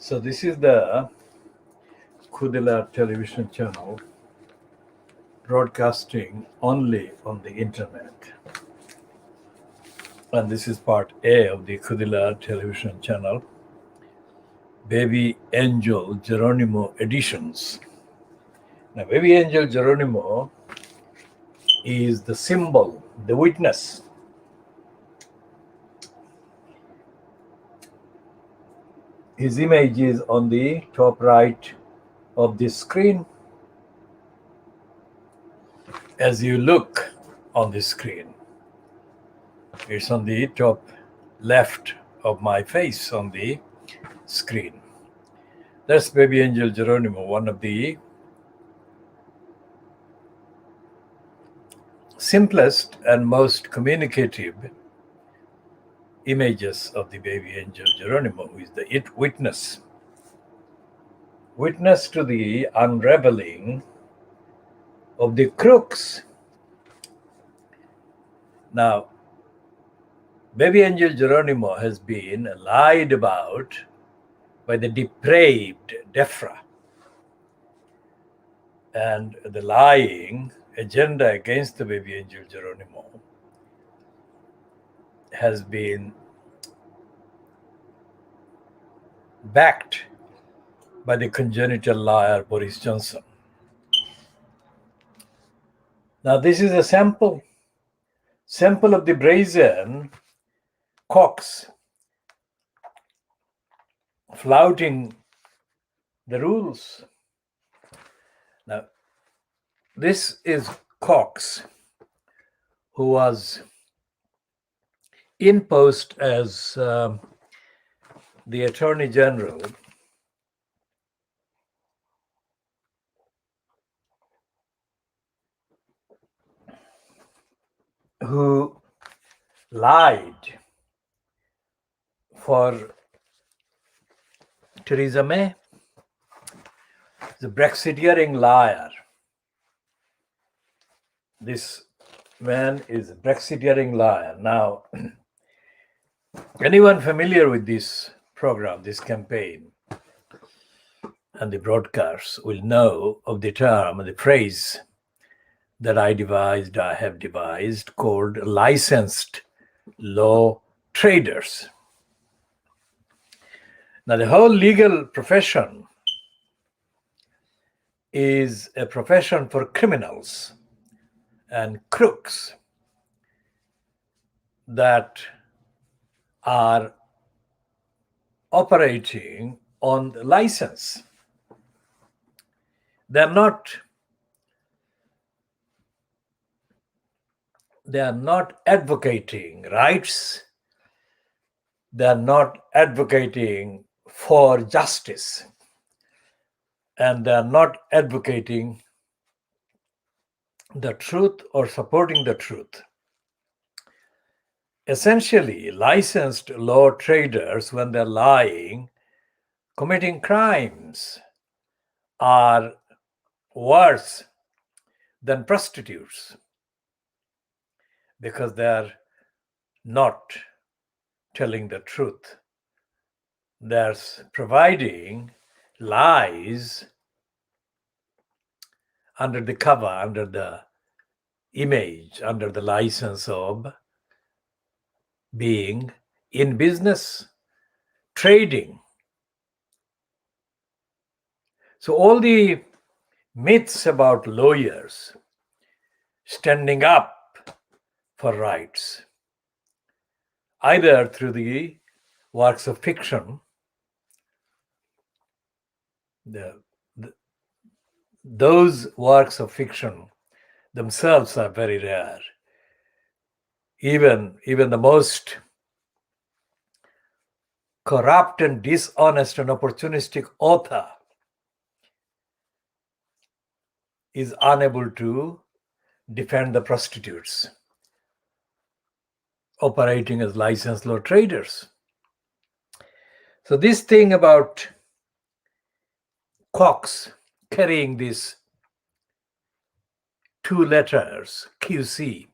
So this is the KhoodeelaarTV television channel broadcasting only on the internet. And this is part A of the KhoodeelaarTV television channel, BabyAngelGeronimo editions. Now, BabyAngelGeronimo is the symbol, the witness. His image is on the top right of the screen. As you look on the screen, it's on the top left of my face on the screen. That's BabyAngelGeronimo, one of the simplest and most communicative images of the BabyAngelGeronimo, who is the witness. Witness to the unraveling of the crooks. Now, BabyAngelGeronimo has been lied about by the depraved DEFRA. And the lying agenda against the BabyAngelGeronimo has been backed by the congenital liar Boris Johnson. Now, this is a sample of the brazen cocks flouting the rules. Now, this is Cox, who was in post as the Attorney General who lied for Theresa May, the Brexiteering liar. This man is a Brexiteering liar. Now, anyone familiar with this program, this campaign, and the broadcasts will know of the term, the phrase that I have devised, called licensed law traders. Now, the whole legal profession is a profession for criminals and crooks that are operating on the license. They are not advocating rights. They are not advocating for justice. And they are not advocating the truth or supporting the truth. Essentially, licensed law traders, when they're lying, committing crimes, are worse than prostitutes because they're not telling the truth. They're providing lies under the cover, under the image, under the license of being in business, trading. So all the myths about lawyers standing up for rights, either through the works of fiction, those works of fiction themselves are very rare. Even the most corrupt and dishonest and opportunistic author is unable to defend the prostitutes operating as licensed law traders. So this thing about Cox carrying these two letters, QC.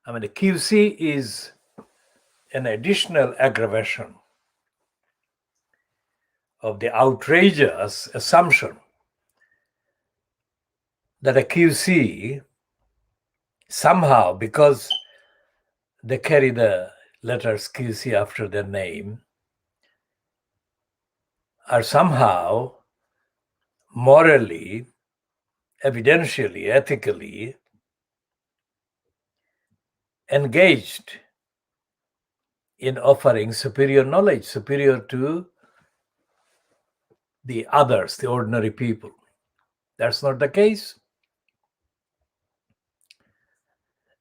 I mean, the QC is an additional aggravation of the outrageous assumption that a QC somehow, because they carry the letters QC after their name, are somehow morally, evidentially, ethically engaged in offering superior knowledge, superior to the others, the ordinary people. That's not the case.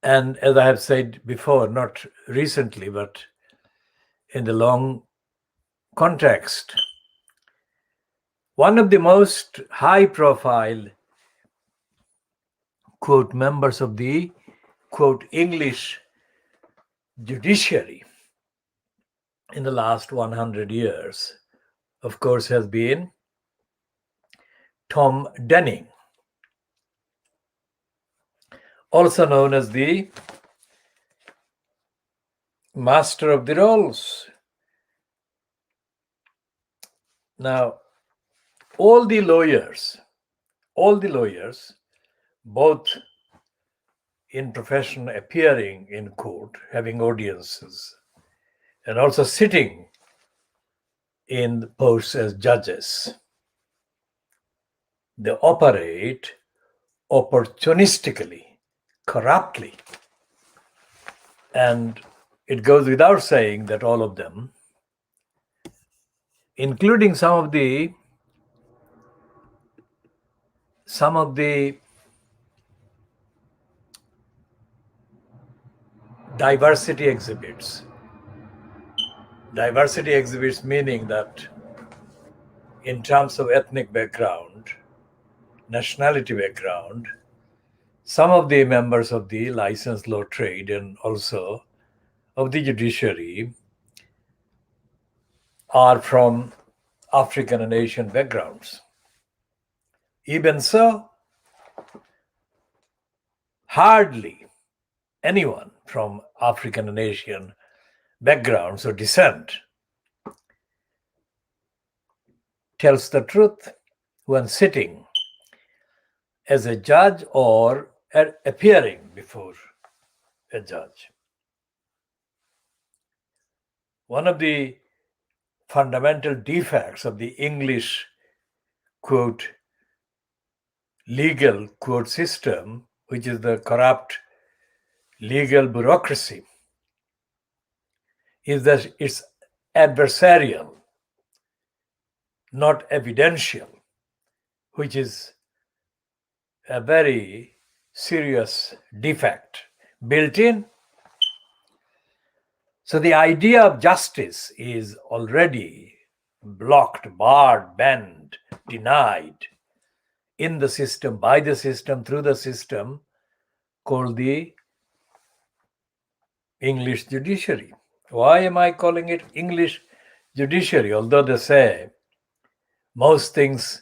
And as I have said before, not recently, but in the long context, one of the most high-profile, quote, members of the, quote, English judiciary in the last 100 years, of course, has been Tom Denning, also known as the Master of the Rolls. Now, all the lawyers, both in profession appearing in court, having audiences, and also sitting in posts as judges, they operate opportunistically, corruptly. And it goes without saying that all of them, including some of the diversity exhibits meaning that in terms of ethnic background, nationality background, some of the members of the licensed law trade and also of the judiciary are from African and Asian backgrounds. Even so, hardly anyone from African and Asian backgrounds or descent tells the truth when sitting as a judge or appearing before a judge. One of the fundamental defects of the English, quote, legal, quote, system, which is the corrupt legal bureaucracy, is that it's adversarial, not evidential, which is a very serious defect built in. So the idea of justice is already blocked, barred, banned, denied in the system, by the system, through the system called the English judiciary. Why am I calling it English judiciary? Although they say most things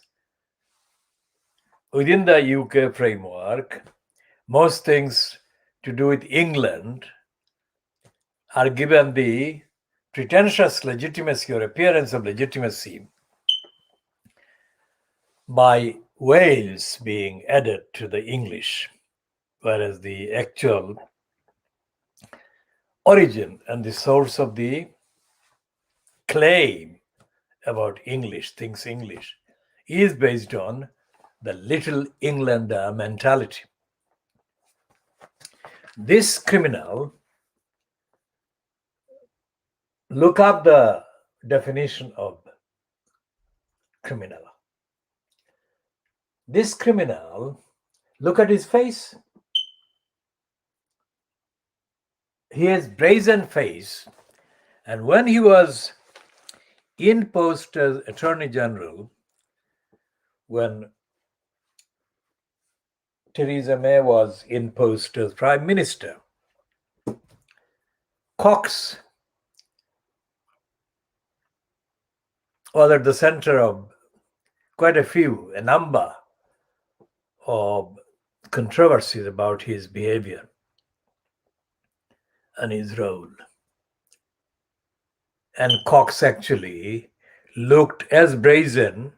within the UK framework, most things to do with England are given the pretentious legitimacy or appearance of legitimacy by Wales being added to the English, whereas the actual origin and the source of the claim about English, things English, is based on the Little Englander mentality. This criminal, look up the definition of criminal. This criminal, look at his face. He has brazen face, and when he was in post as Attorney General, when Theresa May was in post as Prime Minister, Cox was at the center of quite a number of controversies about his behavior and his role. And Cox actually looked as brazen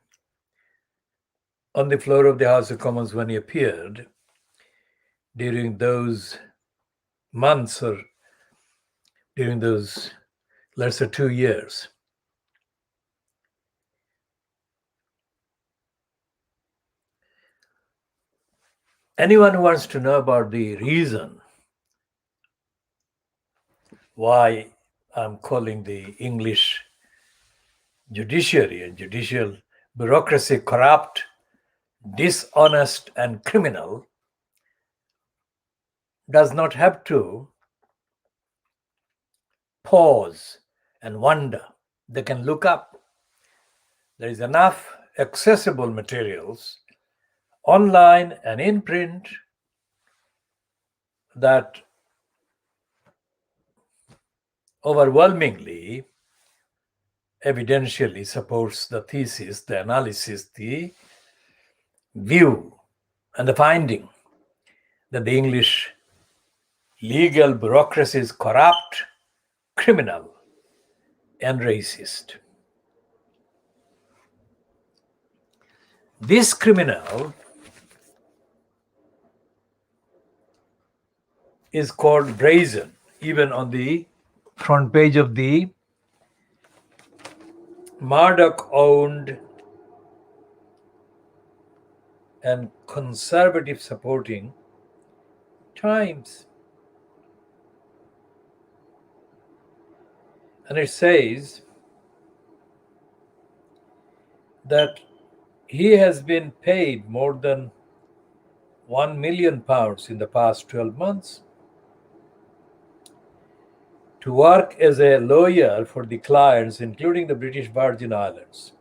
on the floor of the House of Commons when he appeared during those months, or during those, let's say, 2 years. Anyone who wants to know about the reason why I'm calling the English judiciary and judicial bureaucracy corrupt, dishonest, and criminal does not have to pause and wonder. They can look up. There is enough accessible materials online and in print that overwhelmingly, evidentially supports the thesis, the analysis, the view, and the finding that the English legal bureaucracy is corrupt, criminal, and racist. This criminal is called brazen, even on the front page of the Murdoch-owned and conservative supporting Times. And it says that he has been paid more than £1 million in the past 12 months to work as a lawyer for the clients, including the British Virgin Islands,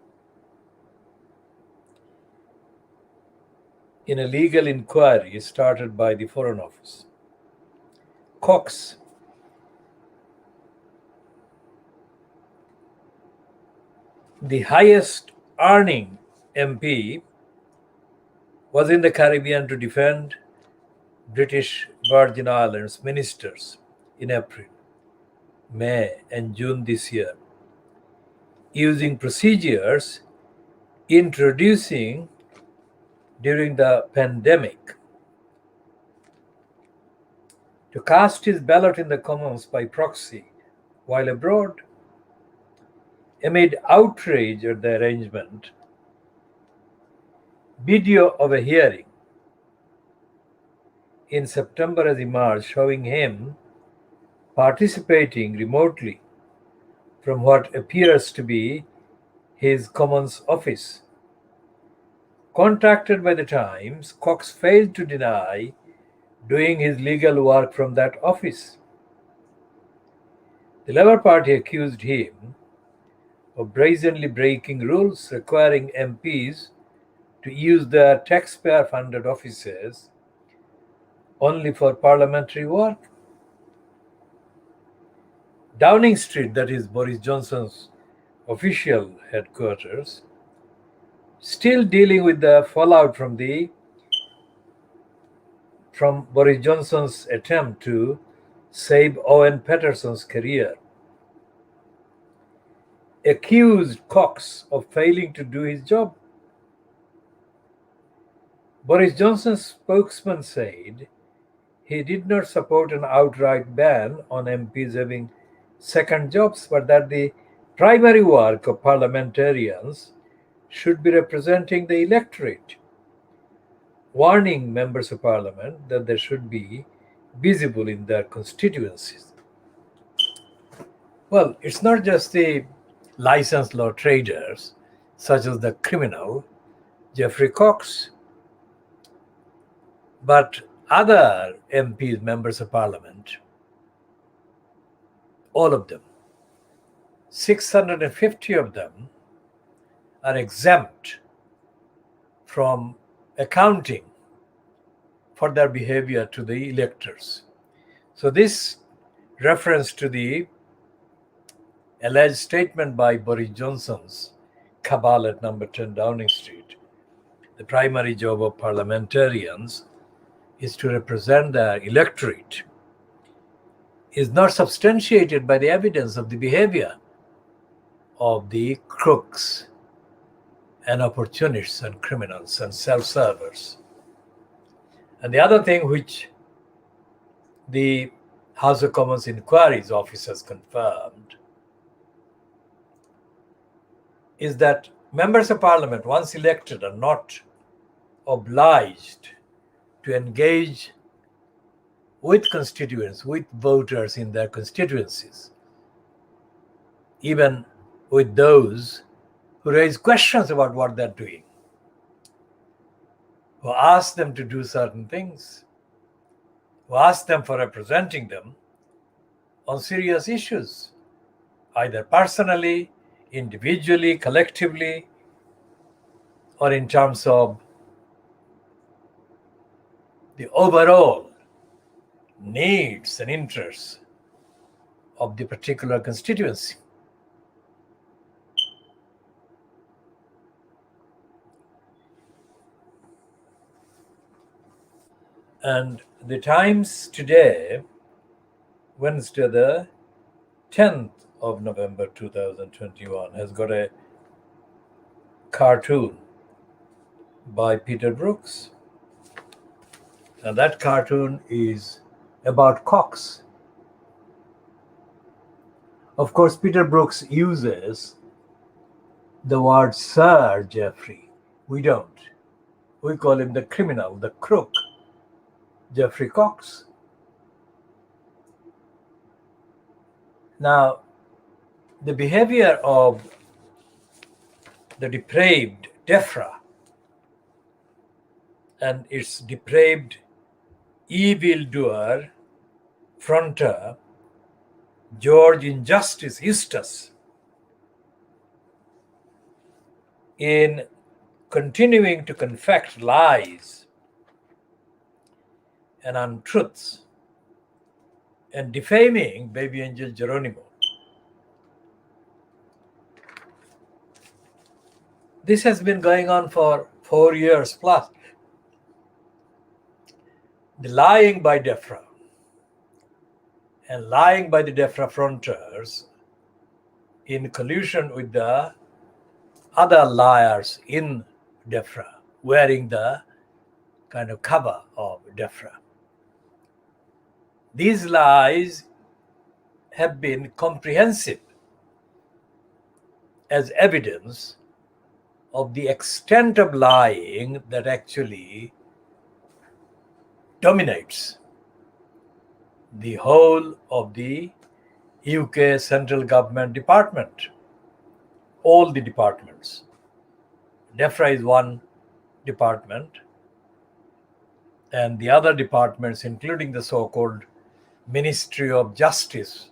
in a legal inquiry started by the Foreign Office. Cox, the highest earning MP, was in the Caribbean to defend British Virgin Islands ministers in April, May, and June this year, using procedures introducing during the pandemic to cast his ballot in the Commons by proxy while abroad. Amid outrage at the arrangement, video of a hearing in September has emerged showing him participating remotely from what appears to be his Commons office. Contacted by the Times, Cox failed to deny doing his legal work from that office. The Labour Party accused him of brazenly breaking rules requiring MPs to use their taxpayer-funded offices only for parliamentary work. Downing Street, that is Boris Johnson's official headquarters, still dealing with the fallout from Boris Johnson's attempt to save Owen Paterson's career, accused Cox of failing to do his job. Boris Johnson's spokesman said he did not support an outright ban on MPs having second jobs, but that the primary work of parliamentarians should be representing the electorate, warning members of parliament that they should be visible in their constituencies. Well, it's not just the licensed law traders, such as the criminal Geoffrey Cox, but other MPs, members of parliament, all of them, 650 of them, are exempt from accounting for their behavior to the electors. So this reference to the alleged statement by Boris Johnson's cabal at number 10 Downing Street, the primary job of parliamentarians is to represent their electorate, is not substantiated by the evidence of the behavior of the crooks and opportunists and criminals and self-servers. And the other thing which the House of Commons inquiries officers confirmed is that members of parliament, once elected, are not obliged to engage with constituents, with voters in their constituencies, even with those who raise questions about what they're doing, who ask them to do certain things, who ask them for representing them on serious issues, either personally, individually, collectively, or in terms of the overall needs and interests of the particular constituency. And the Times today, Wednesday, the 10th of November 2021, has got a cartoon by Peter Brooks. And that cartoon is about cocks. Of course, Peter Brooks uses the word Sir Geoffrey. We don't. We call him the criminal, the crook, Geoffrey Cox. Now, the behavior of the depraved DEFRA and its depraved evildoer, fronter, George Injustice Eustace, in continuing to confect lies and untruths and defaming BabyAngelGeronimo. This has been going on for 4 years plus. The lying by DEFRA and lying by the DEFRA fronters in collusion with the other liars in DEFRA, wearing the kind of cover of DEFRA. These lies have been comprehensive as evidence of the extent of lying that actually dominates the whole of the UK central government department, all the departments. DEFRA is one department, and the other departments, including the so-called Ministry of Justice.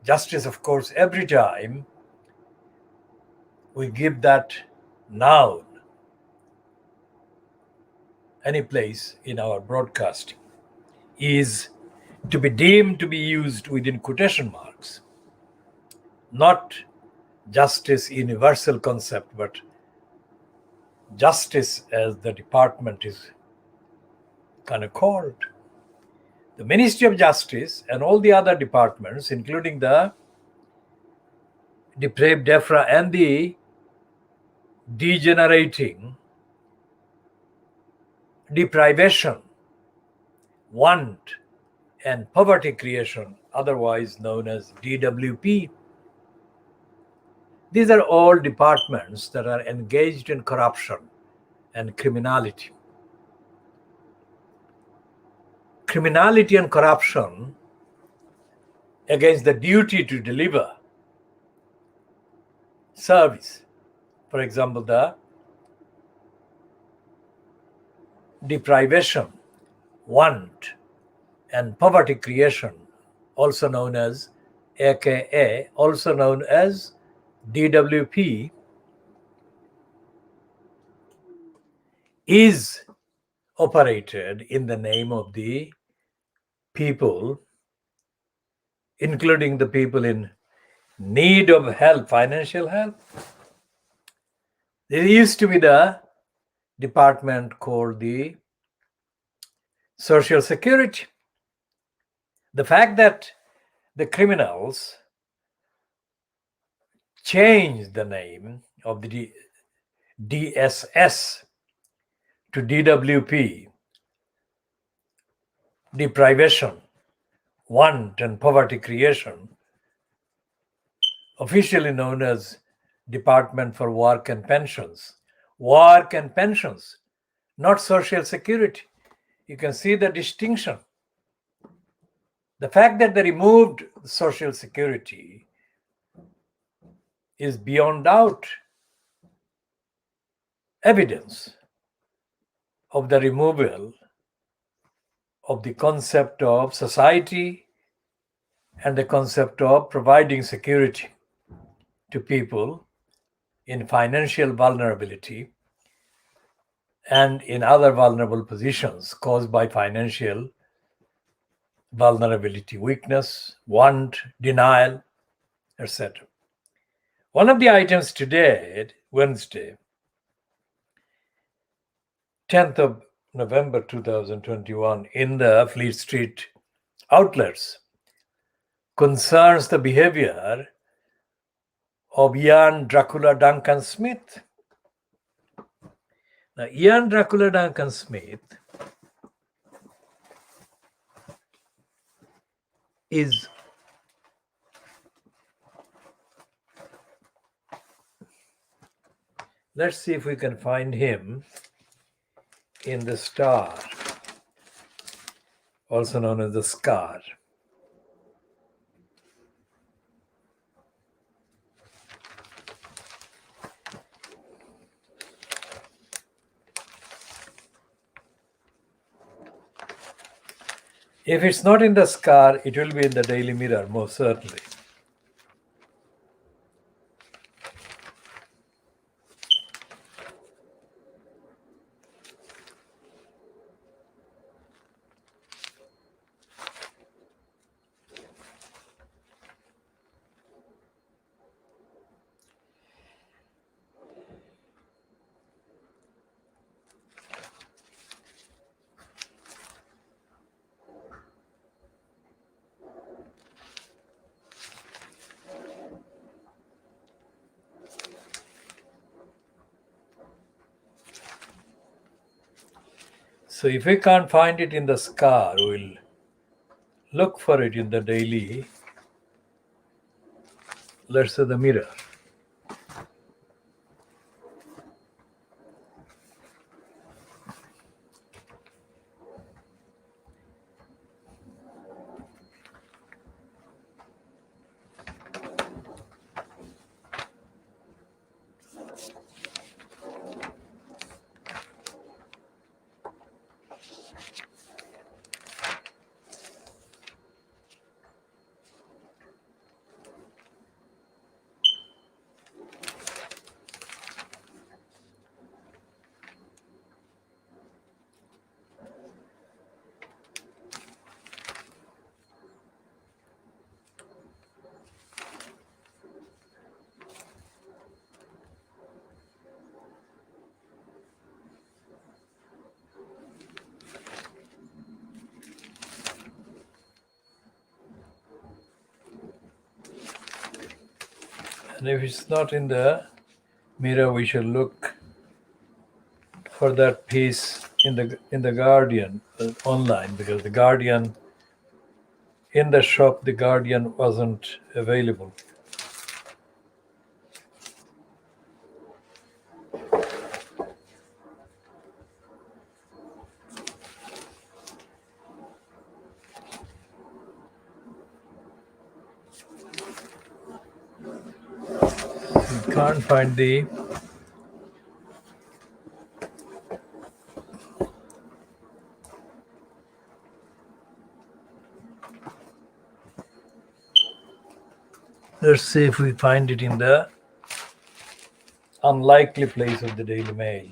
Justice, of course, every time we give that noun any place in our broadcasting, is to be deemed to be used within quotation marks, not justice universal concept, but justice as the department is kind of called. The Ministry of Justice and all the other departments, including the depraved DEFRA and the degenerating deprivation, want, and poverty creation, otherwise known as DWP. These are all departments that are engaged in corruption and criminality. Criminality and corruption against the duty to deliver service. For example, the deprivation, want, and poverty creation, also known as AKA, also known as DWP, is operated in the name of the people, including the people in need of help, financial help. There used to be the department called the Social Security. The fact that the criminals changed the name of the DSS to DWP, deprivation, want and poverty creation, officially known as Department for Work and Pensions. Work and pensions, not social security. You can see the distinction. The fact that they removed social security is beyond doubt evidence of the removal of the concept of society and the concept of providing security to people in financial vulnerability and in other vulnerable positions caused by financial vulnerability, weakness, want, denial, etc. One of the items today, Wednesday, 10th of November 2021, in the Fleet Street outlets concerns the behavior of Ian Dracula Duncan Smith. Now, Ian Dracula Duncan Smith is let's see if we can find him in the Star, also known as the Scar. If it's not in the Scar, it will be in the Daily Mirror, most certainly. So if we can't find it in the Scar, we'll look for it in the Daily, let's say the Mirror. And if it's not in the Mirror, we shall look for that piece in the Guardian online, because the Guardian, in the shop, the Guardian wasn't available. We can't find the let's see if we find it in the unlikely place of the Daily Mail.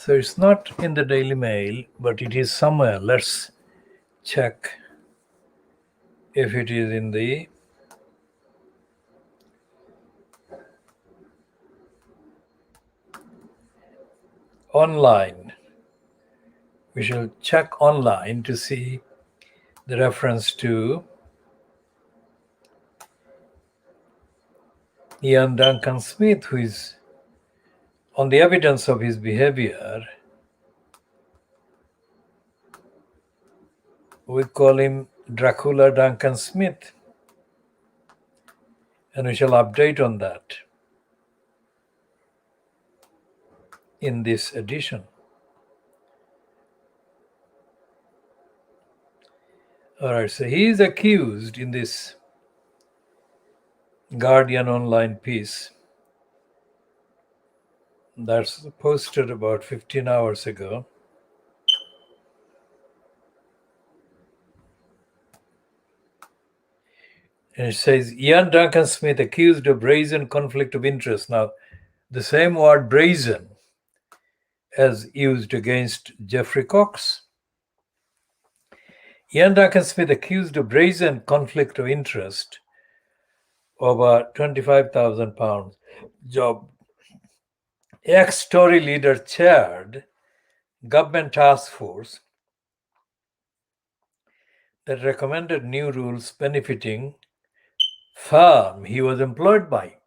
So it's not in the Daily Mail, but it is somewhere. Let's check if it is in the online. We shall check online to see the reference to Ian Duncan Smith, who is on the evidence of his behavior. We call him Dracula Duncan Smith, and we shall update on that in this edition. All right, so he is accused in this Guardian online piece that's posted about 15 hours ago. And it says, Ian Duncan Smith accused of brazen conflict of interest. Now, the same word brazen as used against Jeffrey Cox. Ian Duncan Smith accused of brazen conflict of interest over £25,000 job. Ex-Tory leader chaired government task force that recommended new rules benefiting firm he was employed by.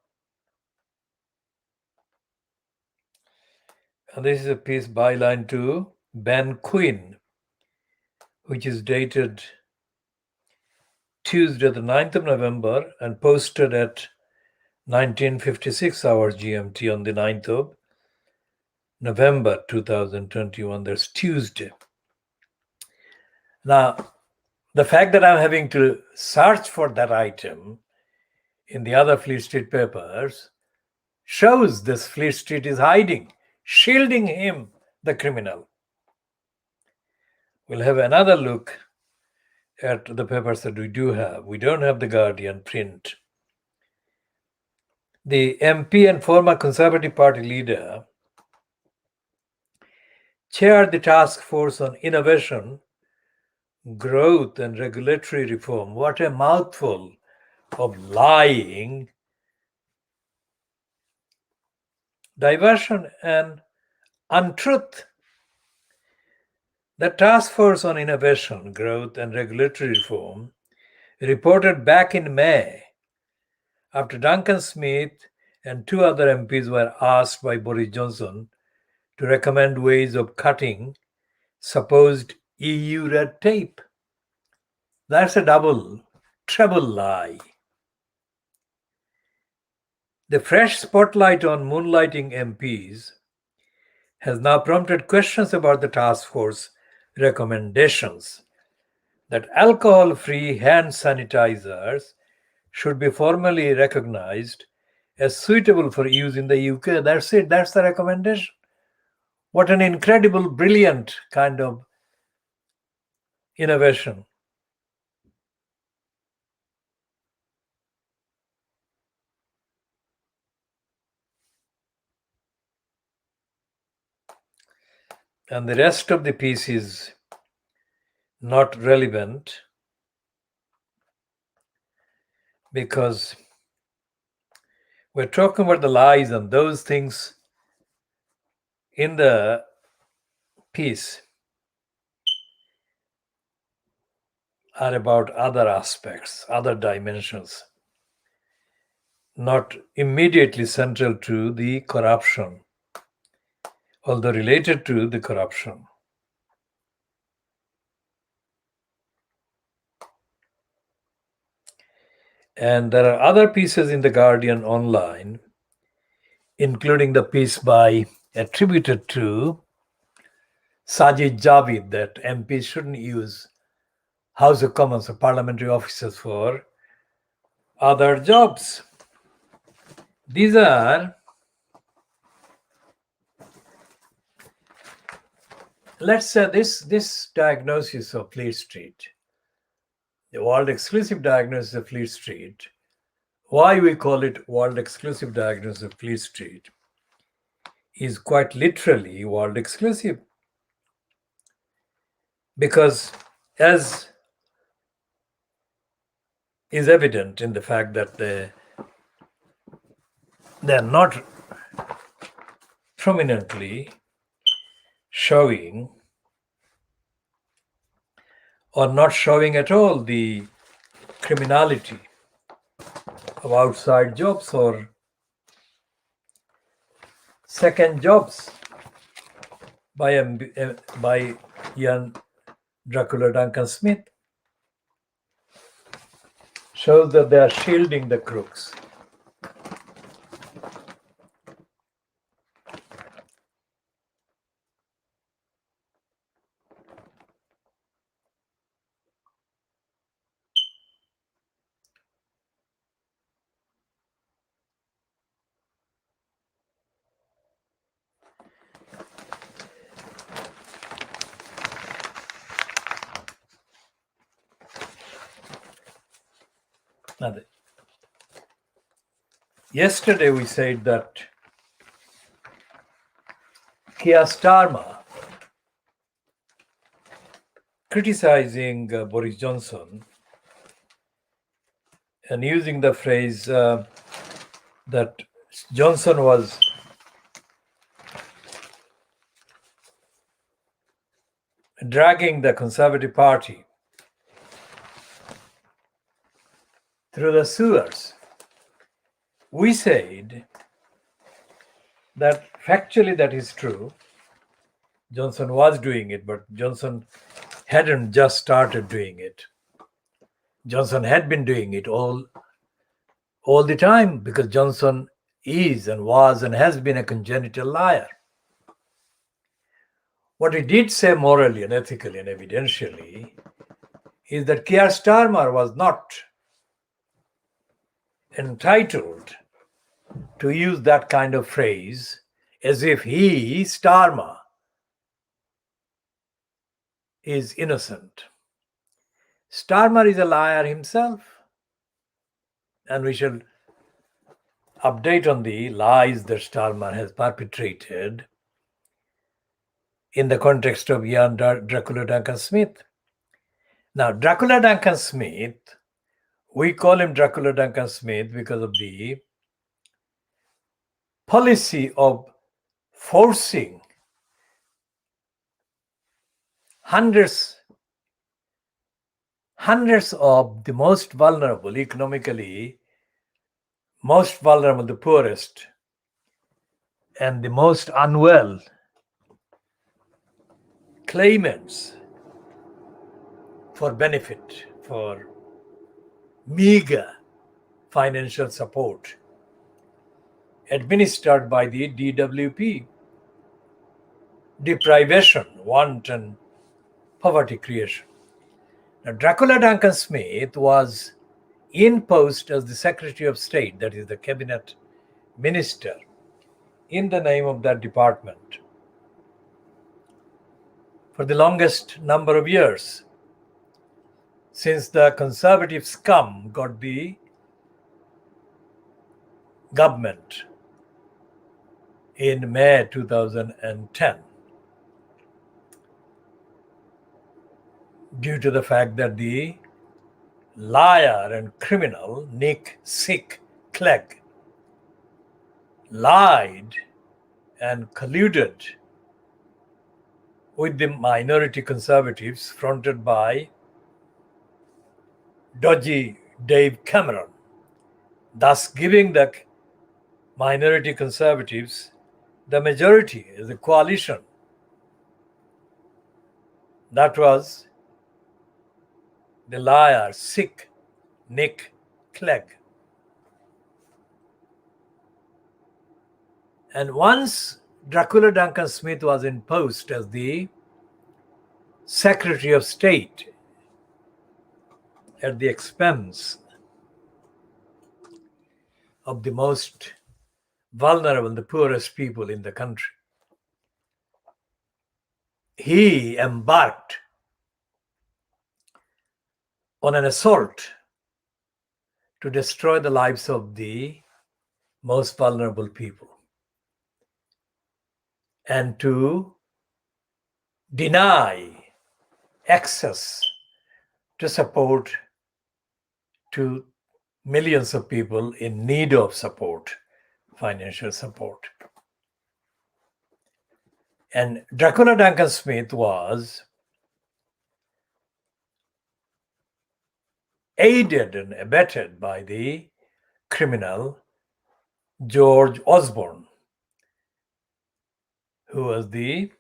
And this is a piece byline to Ben Quinn, which is dated Tuesday, the 9th of November, and posted at 1956 hours GMT on the 9th of November 2021. That's Tuesday. Now, the fact that I'm having to search for that item in the other Fleet Street papers shows this Fleet Street is hiding, shielding him, the criminal. We'll have another look at the papers that we do have. We don't have the Guardian print. The MP and former Conservative Party leader chaired the task force on innovation, growth, and regulatory reform. What a mouthful of lying, diversion, and untruth. The Task Force on Innovation, Growth, and Regulatory Reform reported back in May after Duncan Smith and two other MPs were asked by Boris Johnson to recommend ways of cutting supposed EU red tape. That's a treble lie. The fresh spotlight on moonlighting MPs has now prompted questions about the task force recommendations that alcohol-free hand sanitizers should be formally recognized as suitable for use in the UK. That's it. That's the recommendation. What an incredible, brilliant kind of innovation. And the rest of the piece is not relevant because we're talking about the lies, and those things in the piece are about other aspects, other dimensions, not immediately central to the corruption, although related to the corruption. And there are other pieces in the Guardian online, including the piece attributed to Sajid Javid that MPs shouldn't use House of Commons or parliamentary officers for other jobs. These are, let's say, this diagnosis of Fleet Street, the world exclusive diagnosis of Fleet Street. Why we call it world exclusive diagnosis of Fleet Street is quite literally world exclusive. Because, as is evident in the fact that they are not prominently showing or not showing at all the criminality of outside jobs or second jobs by young Dracula Duncan Smith, shows that they are shielding the crooks. Now, yesterday we said that Keir Starmer, criticizing Boris Johnson and using the phrase that Johnson was dragging the Conservative Party through the sewers. We said that factually that is true. Johnson was doing it, but Johnson hadn't just started doing it. Johnson had been doing it all the time, because Johnson is and was and has been a congenital liar. What he did say morally and ethically and evidentially is that Keir Starmer was not entitled to use that kind of phrase as if he, Starmer, is innocent. Starmer is a liar himself, and we shall update on the lies that Starmer has perpetrated in the context of young Dracula Duncan Smith. Now, Dracula Duncan Smith, we call him Dracula Duncan Smith because of the policy of forcing hundreds of the most vulnerable, economically most vulnerable, the poorest, and the most unwell claimants for benefit, for meager financial support administered by the DWP, deprivation, want, and poverty creation. Now, Dracula Duncan Smith was in post as the Secretary of State, that is the cabinet minister, in the name of that department for the longest number of years, since the conservative scum got the government in May 2010, due to the fact that the liar and criminal Nick Sick Clegg lied and colluded with the minority conservatives fronted by dodgy Dave Cameron, thus giving the minority conservatives the majority as a coalition. That was the liar, sick Nick Clegg. And once Dracula Duncan Smith was in post as the Secretary of State at the expense of the most vulnerable, the poorest people in the country, he embarked on an assault to destroy the lives of the most vulnerable people. and to deny access to support to millions of people in need of support, financial support. And Dracula Duncan Smith was aided and abetted by the criminal George Osborne, who was the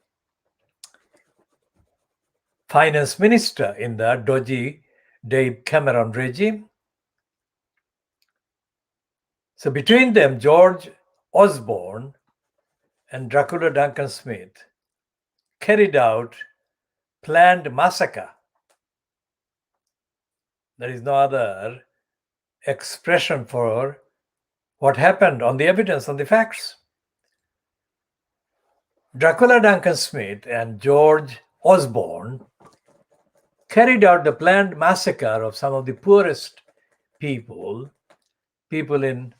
finance minister in the dodgy Dave Cameron regime. So between them, George Osborne and Dracula Duncan Smith carried out planned massacre. There is no other expression for what happened on the evidence, on the facts. Dracula Duncan Smith and George Osborne carried out the planned massacre of some of the poorest people in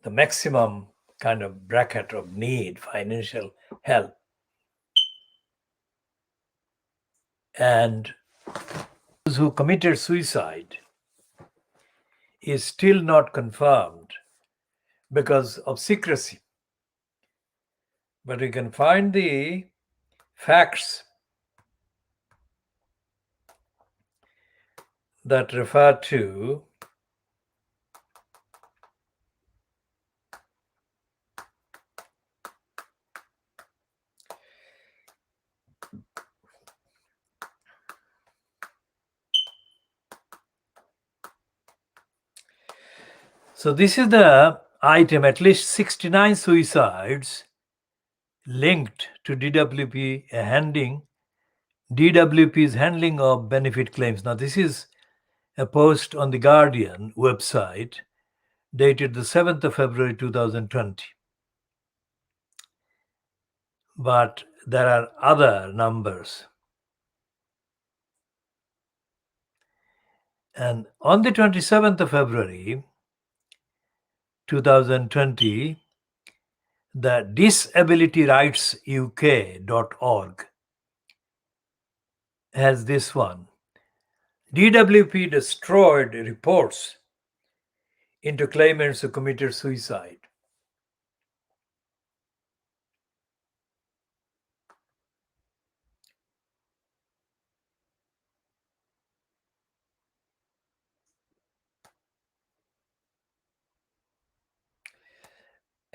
the maximum kind of bracket of need, financial help. And those who committed suicide is still not confirmed because of secrecy. But we can find the facts that refer to so this is the item, at least 69 suicides linked to DWP handling DWP's handling of benefit claims. Now, this is a post on the Guardian website dated the 7th of February 2020. But there are other numbers. And on the 27th of February 2020, the disabilityrightsuk.org has this one. DWP destroyed reports into claimants who committed suicide.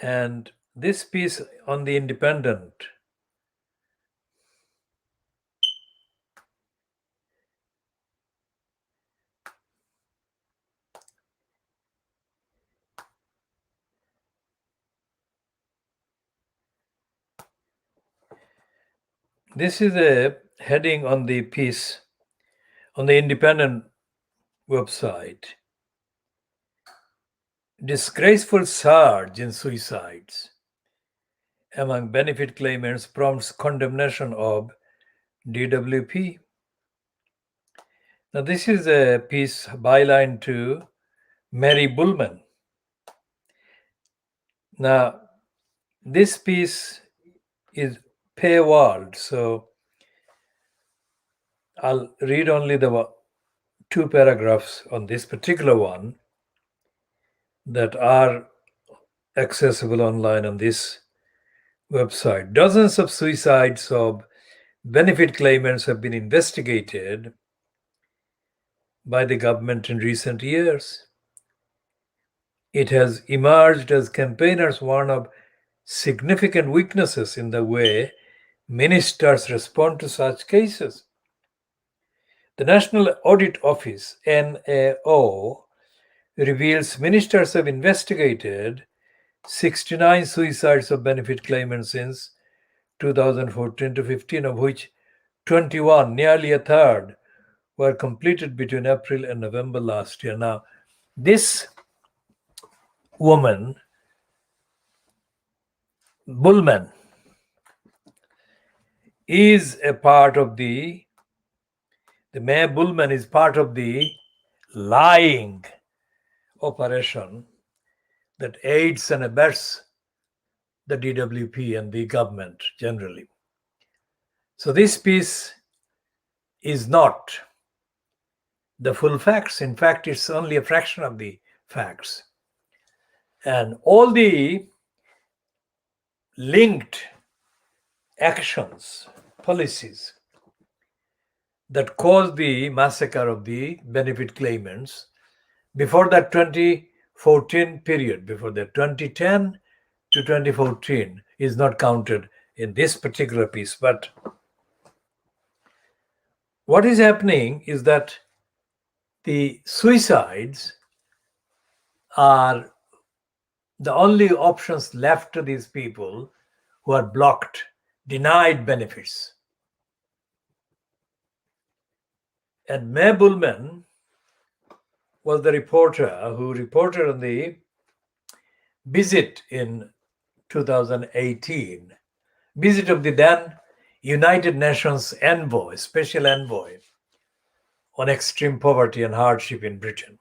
And this piece on the Independent this is a heading on the piece on the Independent website. Disgraceful surge in suicides among benefit claimants prompts condemnation of DWP. Now, this is a piece byline to Mary Bullman. Now, this piece is paywalled, so I'll read only the 2 paragraphs on this particular one that are accessible online on this website. Dozens of suicides of benefit claimants have been investigated by the government in recent years. It has emerged as campaigners warn of significant weaknesses in the way ministers respond to such cases. The National Audit Office, NAO, reveals ministers have investigated 69 suicides of benefit claimants since 2014 to 15, of which 21, nearly a third, were completed between April and November last year. Now, this woman, Bullman, is a part of the Mayor Bullman is part of the lying operation that aids and abets the DWP and the government generally. So this piece is not the full facts. In fact, it's only a fraction of the facts. And all the linked actions, policies that caused the massacre of the benefit claimants before that 2014 period, before that 2010 to 2014 is not counted in this particular piece. But what is happening is that the suicides are the only options left to these people who are blocked, denied benefits. And Mae Bullman was the reporter who reported on the visit in 2018, visit of the then United Nations envoy, special envoy on extreme poverty and hardship in Britain.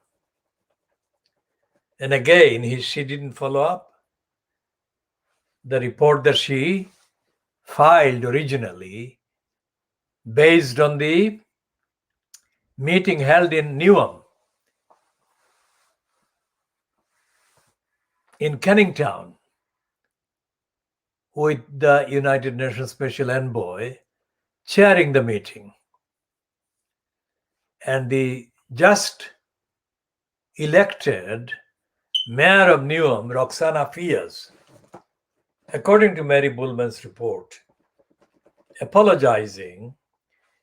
And again, she didn't follow up. The report that she filed originally, based on the meeting held in Newham, in Kennington, with the United Nations Special Envoy chairing the meeting. And the just elected mayor of Newham, Roxana Fias, according to Mary Bullman's report, apologizing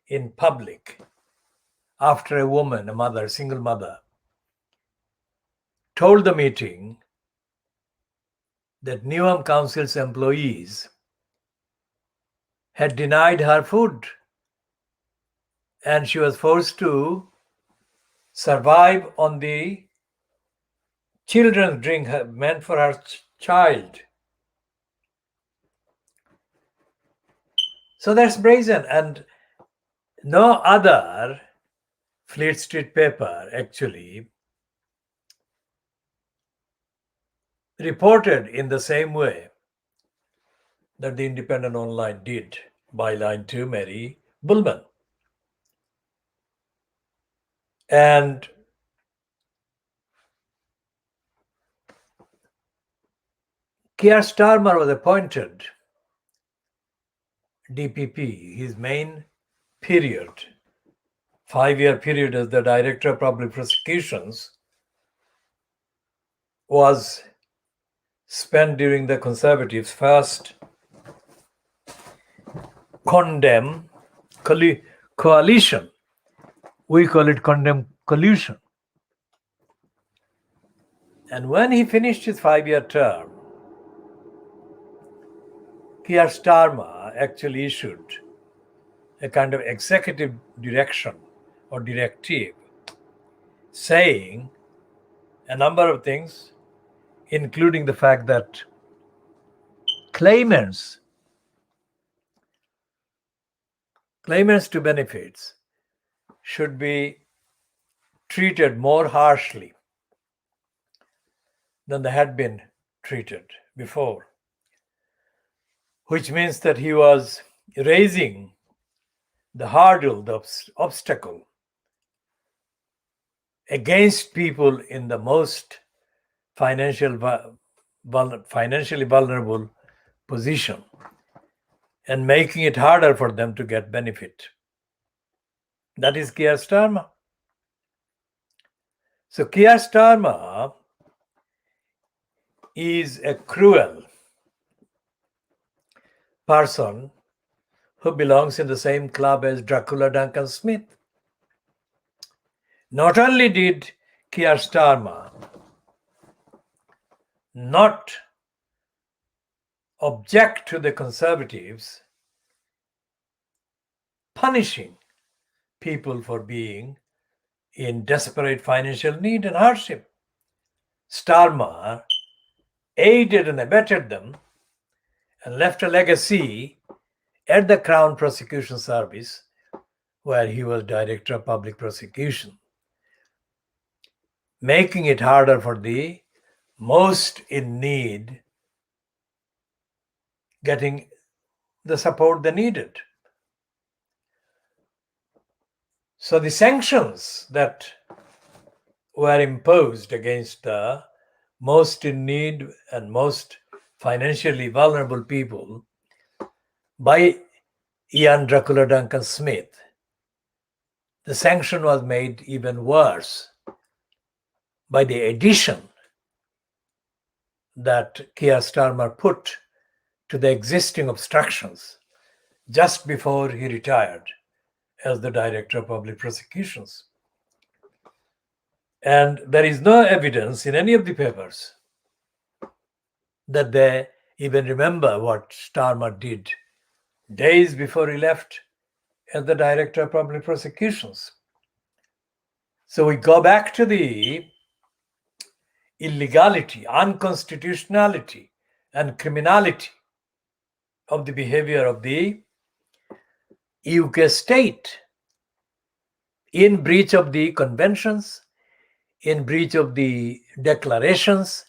in public after a woman, a mother, a single mother, told the meeting that Newham Council's employees had denied her food and she was forced to survive on the children's drink meant for her child. So that's brazen, and no other Fleet Street paper actually reported in the same way that the Independent Online did, byline to Mary Bullman. And Keir Starmer was appointed DPP, his main period, 5-year period as the Director of Public Prosecutions, was spent during the Conservatives' first condemn coalition. We call it condemn collusion. And when he finished his 5-year term, Keir Starmer actually issued a kind of executive direction or directive saying a number of things, including the fact that claimants to benefits should be treated more harshly than they had been treated before, which means that he was raising the hurdle, the obstacle against people in the most financially vulnerable position and making it harder for them to get benefit. That is Keir Starmer. So Keir Starmer is a cruel person who belongs in the same club as Dracula Duncan Smith. Not only did Keir Starmer not object to the Conservatives punishing people for being in desperate financial need and hardship, Starmer aided and abetted them and left a legacy at the Crown Prosecution Service, where he was Director of Public Prosecution, making it harder for the most in need getting the support they needed. So the sanctions that were imposed against the most in need and most financially vulnerable people by Ian Dracula Duncan Smith, the sanction was made even worse by the addition that Keir Starmer put to the existing obstructions just before he retired as the Director of Public Prosecutions. And there is no evidence in any of the papers that they even remember what Starmer did days before he left as the Director of Public Prosecutions. So we go back to the illegality, unconstitutionality, and criminality of the behavior of the UK state in breach of the conventions, in breach of the declarations,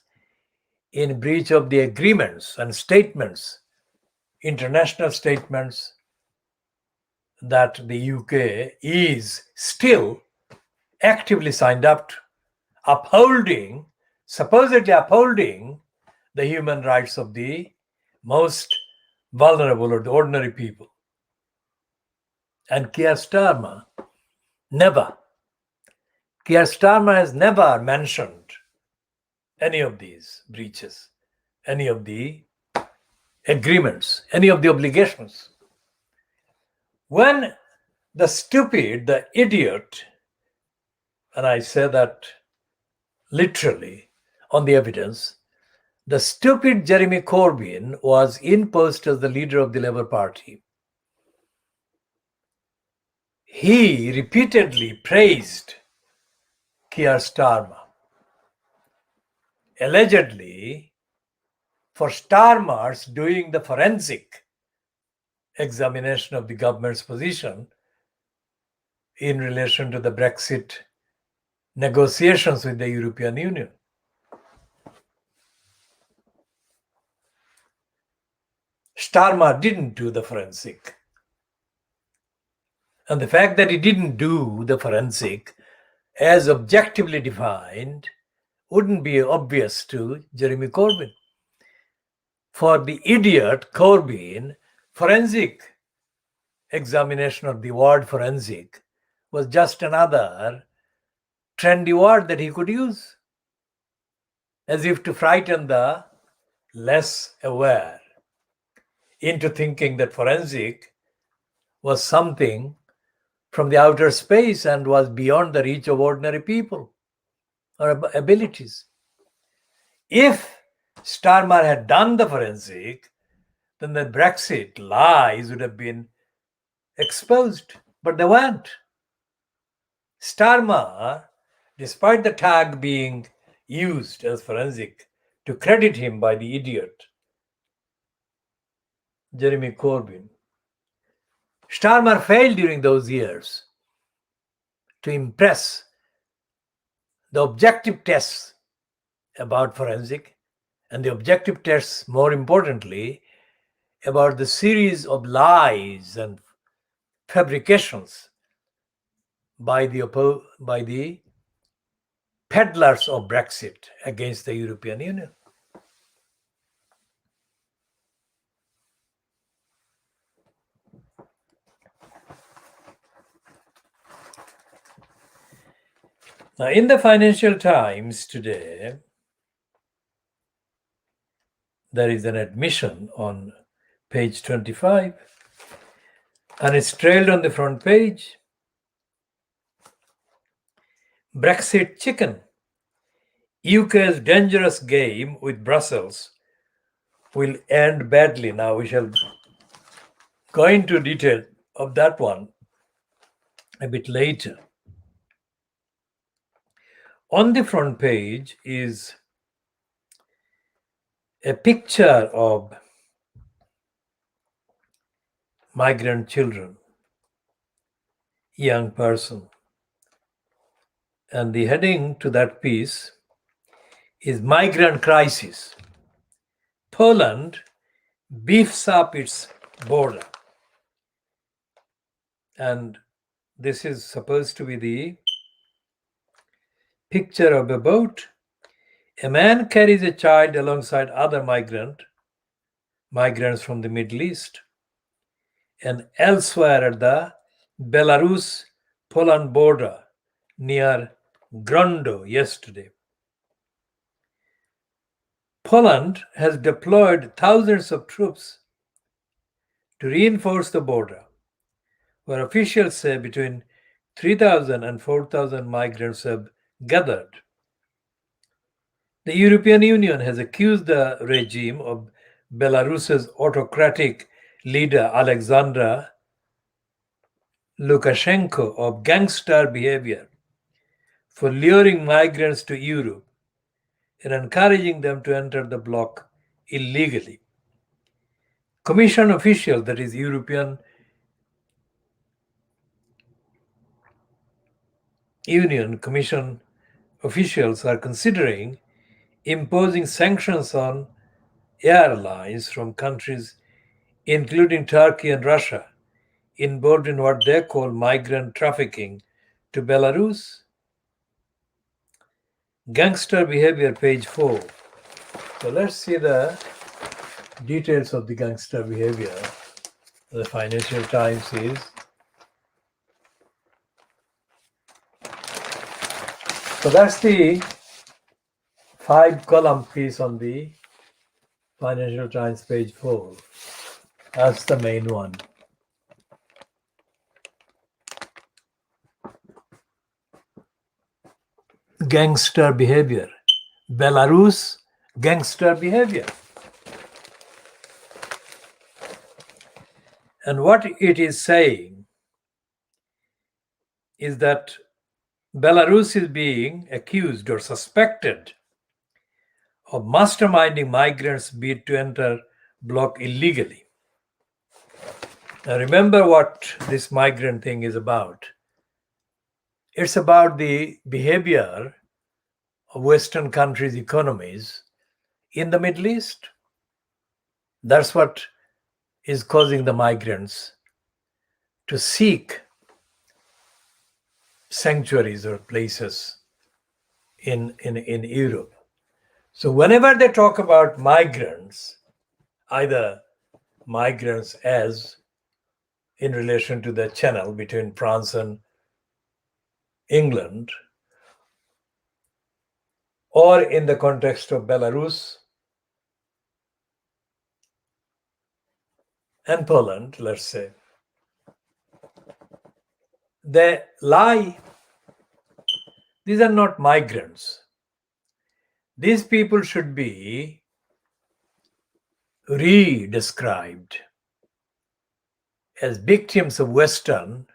in breach of the agreements and statements, international statements that the UK is still actively signed up to, supposedly upholding the human rights of the most vulnerable or the ordinary people. And Keir Starmer has never mentioned any of these breaches, any of the agreements, any of the obligations. When the idiot, and I say that literally on the evidence, the stupid Jeremy Corbyn was in post as the leader of the Labour Party. He repeatedly praised Keir Starmer, allegedly for Starmer's doing the forensic examination of the government's position in relation to the Brexit negotiations with the European Union. Starmer didn't do the forensic. And the fact that he didn't do the forensic as objectively defined wouldn't be obvious to Jeremy Corbyn. For the idiot Corbyn, forensic examination of the word forensic was just another trendy word that he could use, as if to frighten the less aware into thinking that forensic was something from the outer space and was beyond the reach of ordinary people or abilities. If Starmer had done the forensic, then the Brexit lies would have been exposed, but they weren't. Starmer, despite the tag being used as forensic to credit him by the idiot Jeremy Corbyn, Starmer failed during those years to impress the objective tests about forensic and the objective tests, more importantly, about the series of lies and fabrications by the peddlers of Brexit against the European Union. Now, in the Financial Times today, there is an admission on page 25, and it's trailed on the front page. Brexit chicken. UK's dangerous game with Brussels will end badly. Now we shall go into detail of that one a bit later. On the front page is a picture of migrant children, young person. And the heading to that piece is Migrant Crisis. Poland beefs up its border. And this is supposed to be the picture of a boat. A man carries a child alongside other migrants from the Middle East. And elsewhere at the Belarus-Poland border near Grondo yesterday, Poland has deployed thousands of troops to reinforce the border, where officials say between 3,000 and 4,000 migrants have gathered. The European Union has accused the regime of Belarus's autocratic leader Alexander Lukashenko of gangster behavior for luring migrants to Europe and encouraging them to enter the bloc illegally. Commission officials, that is European Union Commission officials, are considering imposing sanctions on airlines from countries including Turkey and Russia involved in what they call migrant trafficking to Belarus. Gangster behavior, page 4. So let's see the details of the gangster behavior. The Financial Times is. So that's the 5-column piece on the Financial Times, page 4. That's the main one. Gangster behavior. Belarus gangster behavior. And what it is saying is that Belarus is being accused or suspected of masterminding migrants' bid to enter bloc illegally. Now remember what this migrant thing is about. It's about the behavior of Western countries' economies in the Middle East. That's what is causing the migrants to seek sanctuaries or places in Europe. So whenever they talk about migrants, either migrants as in relation to the channel between France and England, or in the context of Belarus and Poland, let's say, they lie. These are not migrants. These people should be re-described as victims of Western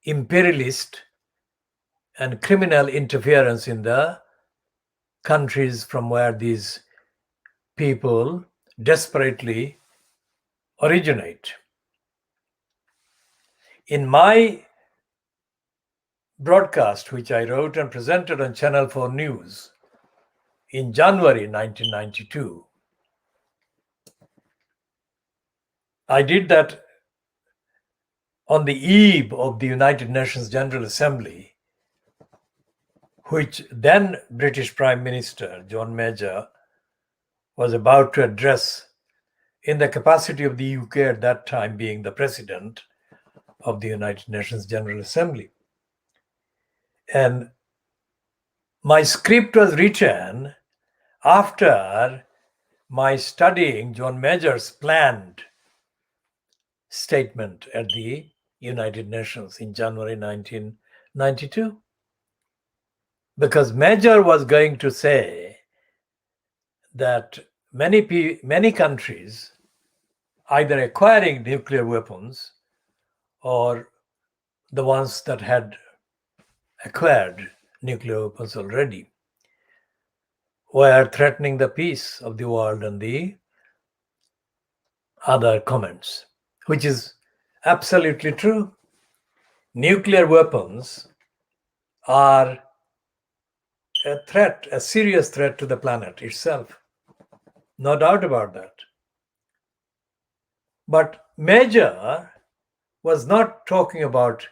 imperialist and criminal interference in the countries from where these people desperately originate. In my broadcast, which I wrote and presented on Channel 4 News in January 1992, I did that on the eve of the United Nations General Assembly, which then British Prime Minister John Major was about to address in the capacity of the UK at that time being the President of the United Nations General Assembly. And my script was written after my studying John Major's planned statement at the United Nations in January 1992. Because Major was going to say that many countries either acquiring nuclear weapons or the ones that had acquired nuclear weapons already were threatening the peace of the world, and the other comments, which is absolutely true. Nuclear weapons are a threat, a serious threat to the planet itself, No doubt about that. But Major was not talking about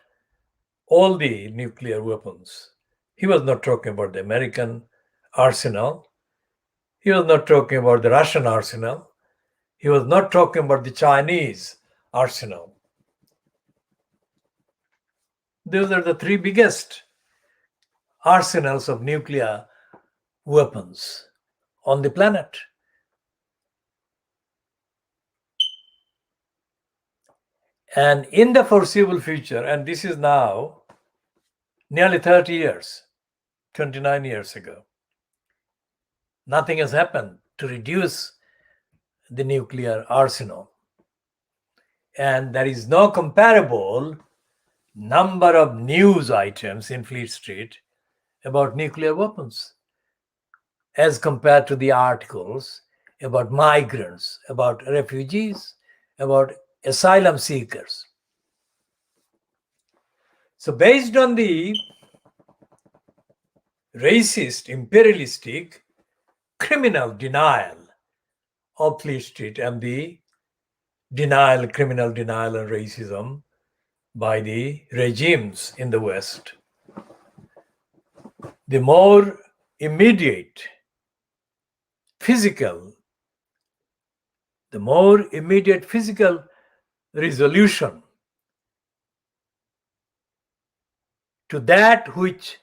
all the nuclear weapons. He was not talking about the American arsenal. He was not talking about the Russian arsenal. He was not talking about the Chinese arsenal. Those are the three biggest arsenals of nuclear weapons on the planet. And in the foreseeable future, and this is now nearly 30 years, 29 years ago, nothing has happened to reduce the nuclear arsenal. And there is no comparable number of news items in Fleet Street about nuclear weapons as compared to the articles about migrants, about refugees, about asylum seekers. So based on the racist, imperialistic, criminal denial of Fleet Street and the criminal denial and racism by the regimes in the West, the more immediate physical resolution to that which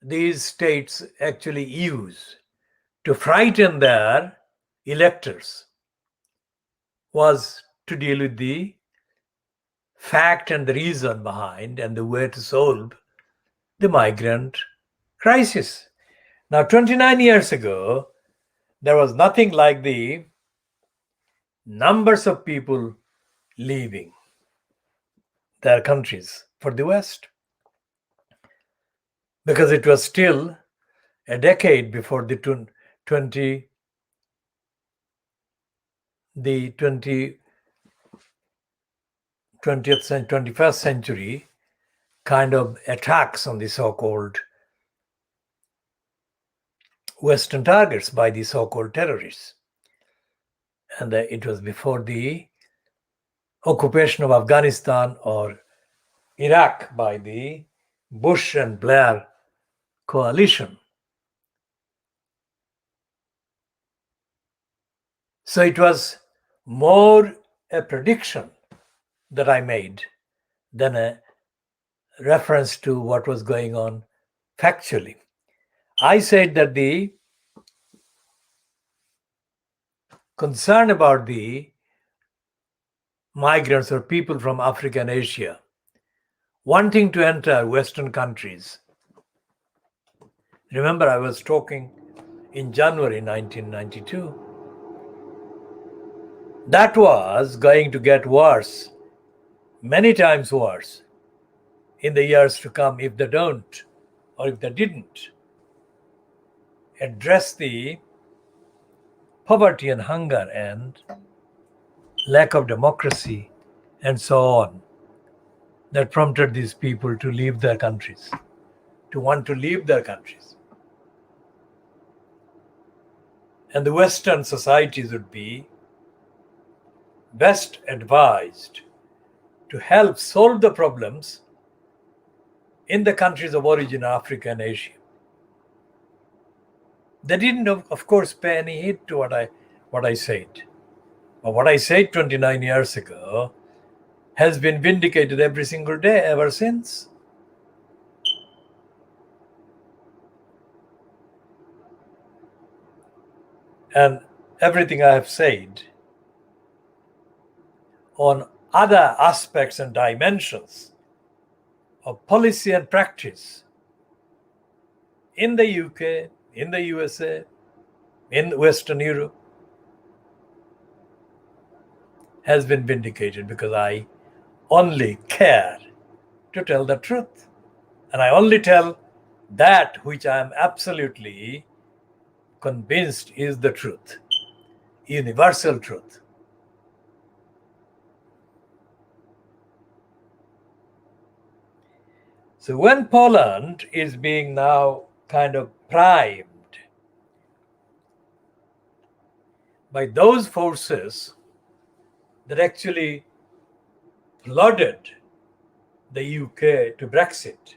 these states actually use to frighten their electors was to deal with the fact and the reason behind and the way to solve the migrant crisis. Now, 29 years ago, there was nothing like the numbers of people leaving their countries for the West, because it was still a decade before the 21st century kind of attacks on the so-called Western targets by the so-called terrorists. And it was before the occupation of Afghanistan or Iraq by the Bush and Blair coalition. So it was more a prediction that I made than a reference to what was going on factually. I said that the concern about the migrants or people from Africa and Asia wanting to enter Western countries. Remember, I was talking in January 1992. That was going to get worse, many times worse, in the years to come if they don't, or if they didn't address the poverty and hunger and lack of democracy and so on that prompted these people to leave their countries, to want to leave their countries. And the Western societies would be best advised to help solve the problems in the countries of origin, Africa and Asia. They didn't, of course, pay any heed to what I said. But what I said 29 years ago has been vindicated every single day ever since. And everything I have said on other aspects and dimensions of policy and practice in the UK, in the USA, in Western Europe has been vindicated, because I only care to tell the truth. And I only tell that which I am absolutely convinced is the truth, universal truth. So when Poland is being now kind of primed by those forces that actually flooded the UK to Brexit.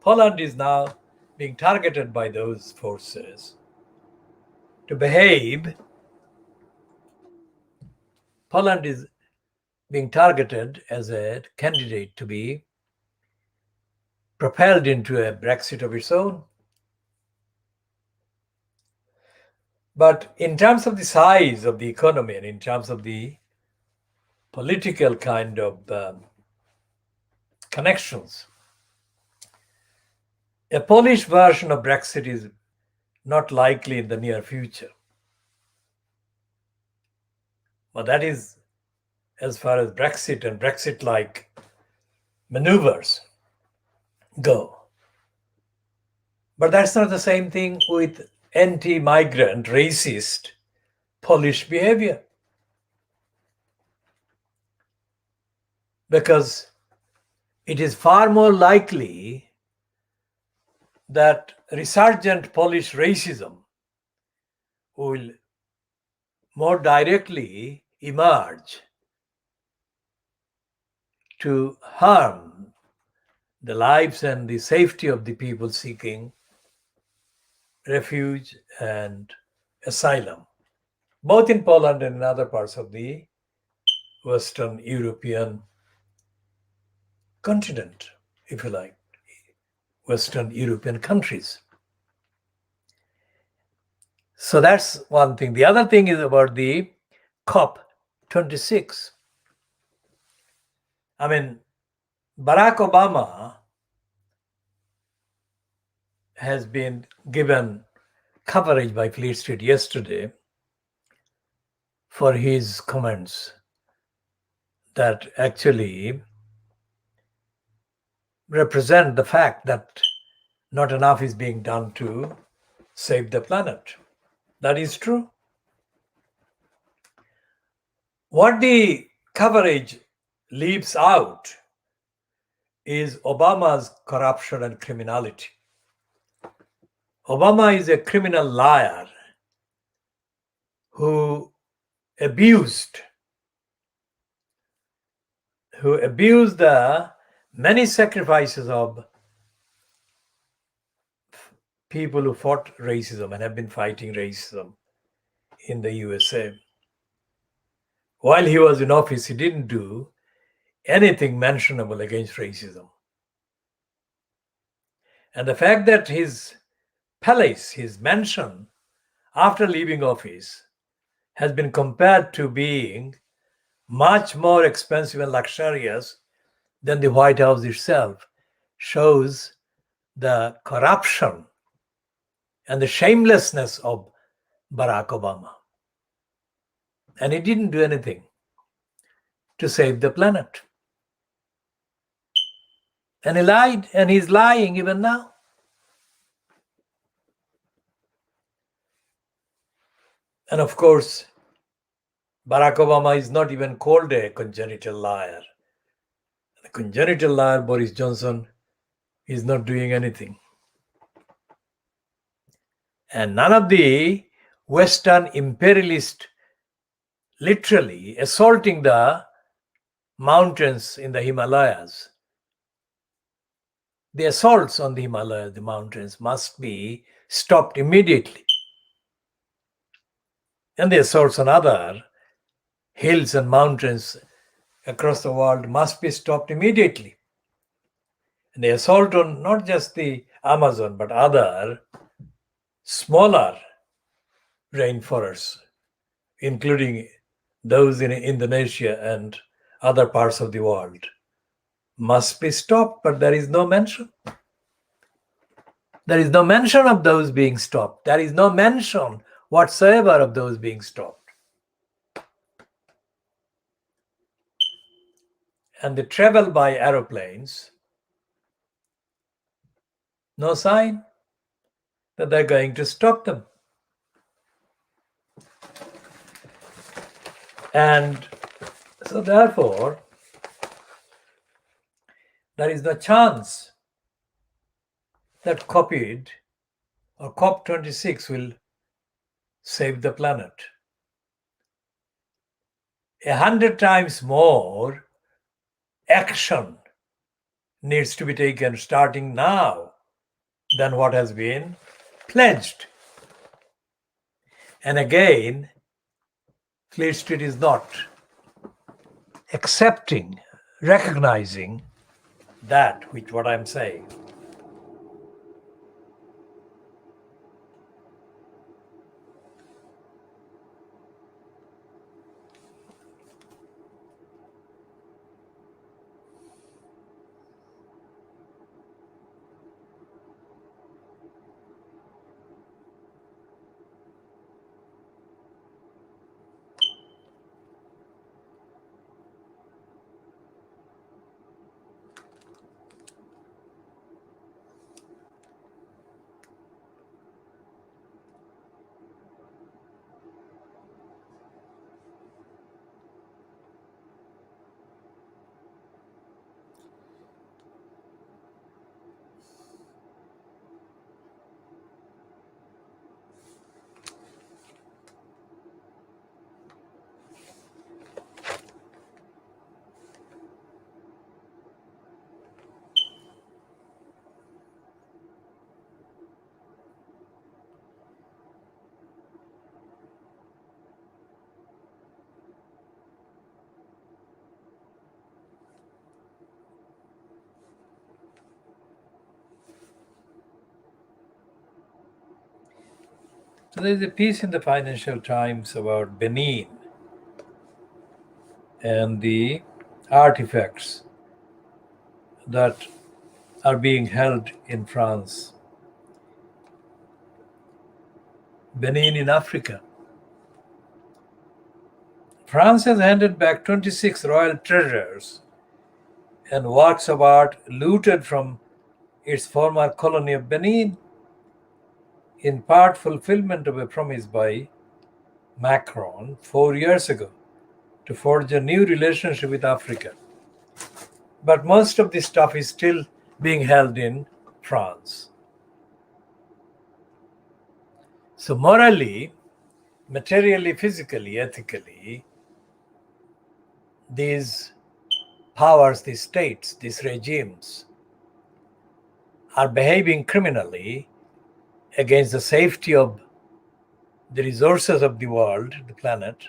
Poland is now being targeted by those forces to behave. Poland is being targeted as a candidate to be propelled into a Brexit of its own. But in terms of the size of the economy and in terms of the political kind of connections, a Polish version of Brexit is not likely in the near future. But that is as far as Brexit and Brexit-like maneuvers go. But that's not the same thing with anti-migrant, racist Polish behavior. Because it is far more likely that resurgent Polish racism will more directly emerge to harm the lives and the safety of the people seeking refuge and asylum, both in Poland and in other parts of the Western European continent, if you like, Western European countries. So that's one thing. The other thing is about the COP26. I mean, Barack Obama has been given coverage by Fleet Street yesterday for his comments that actually represent the fact that not enough is being done to save the planet. That is true. What the coverage leaves out is Obama's corruption and criminality. Obama is a criminal liar who abused the many sacrifices of people who fought racism and have been fighting racism in the USA. While he was in office, he didn't do anything mentionable against racism. And the fact that his palace, his mansion, after leaving office, has been compared to being much more expensive and luxurious than the White House itself shows the corruption and the shamelessness of Barack Obama. And he didn't do anything to save the planet. And he lied, and he's lying even now. And of course, Barack Obama is not even called a congenital liar. The congenital liar, Boris Johnson, is not doing anything. And none of the Western imperialists literally assaulting the mountains in the Himalayas. The assaults on the Himalayas, the mountains, must be stopped immediately. And the assaults on other hills and mountains across the world must be stopped immediately. And the assault on not just the Amazon, but other smaller rainforests, including those in Indonesia and other parts of the world, must be stopped, but there is no mention. There is no mention of those being stopped. There is no mention whatsoever of those being stopped. And the travel by aeroplanes, no sign that they're going to stop them. And so therefore, there is no chance that COP26 will save the planet. 100 times more action needs to be taken starting now than what has been pledged. And again, Fleet Street is not accepting, recognizing that which what I'm saying. So there's a piece in the Financial Times about Benin and the artifacts that are being held in France. Benin in Africa. France has handed back 26 royal treasures and works of art looted from its former colony of Benin, in part fulfillment of a promise by Macron 4 years ago to forge a new relationship with Africa. But most of this stuff is still being held in France. So morally, materially, physically, ethically, these powers, these states, these regimes are behaving criminally against the safety of the resources of the world, the planet,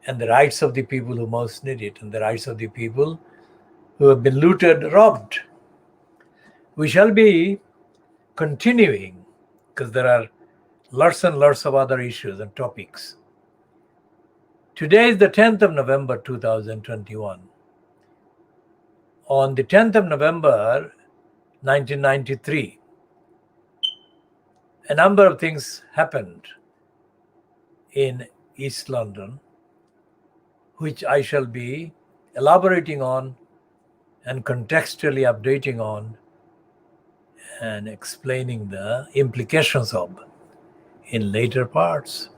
and the rights of the people who most need it, and the rights of the people who have been looted, robbed. We shall be continuing, because there are lots and lots of other issues and topics. Today is the 10th of November 2021. On the 10th of November 1993, a number of things happened in East London, which I shall be elaborating on and contextually updating on and explaining the implications of in later parts.